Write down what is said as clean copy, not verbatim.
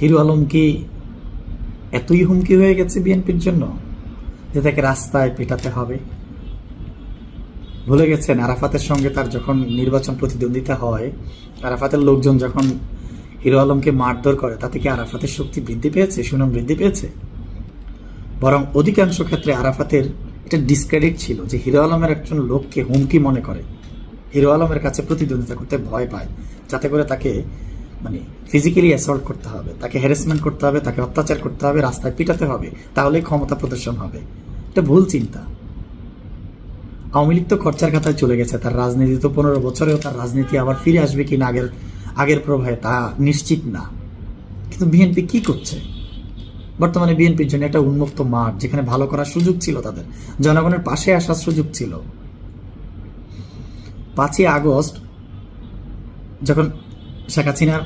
Hero Alam কি এতই হুমকি হয়ে গেছে বিএনপির জন্য যে তাকে রাস্তায় পেটাতে হবে? ভুলে গেছেন আরাফাতের সঙ্গে তার যখন নির্বাচন প্রতিদ্বন্দ্বিতা হয়, আরাফাতের লোকজন যখন হিরো আলমকে মারধর করে, তাতে কি আরাফাতের শক্তি বৃদ্ধি পেয়েছে, সুনাম বৃদ্ধি পেয়েছে? বরং অধিকাংশ ক্ষেত্রে আরাফাতের এটা ডিসক্রেডিট ছিল যে হিরো আলমের একজন লোককে হুমকি মনে করে, হিরো আলমের কাছে প্রতিদ্বন্দ্বিতা করতে ভয় পায়, যাতে করে তাকে মানে ফিজিক্যালি অ্যাসল্ট করতে হবে, তাকে হ্যারাসমেন্ট করতে হবে, তাকে অত্যাচার করতে হবে, রাস্তায় পিটাতে হবে, তাহলেই ক্ষমতা প্রদর্শন হবে। এটা ভুল চিন্তা। আওয়ামী লীগ তো খরচার খাতায় চলে গেছে, তার রাজনীতি তো 15 বছরেও তার রাজনীতি আবার ফিরে আসবে কিনা আগের প্রভাবে তা নিশ্চিত না। কিন্তু বিএনপি কি করছে? বর্তমানে বিএনপির জন্য একটা উন্মুক্ত মাঠ, যেখানে ভালো করার সুযোগ ছিল, তাদের জনগণের পাশে আসার সুযোগ ছিল। 5ই আগস্ট যখন শেখ হাসিনার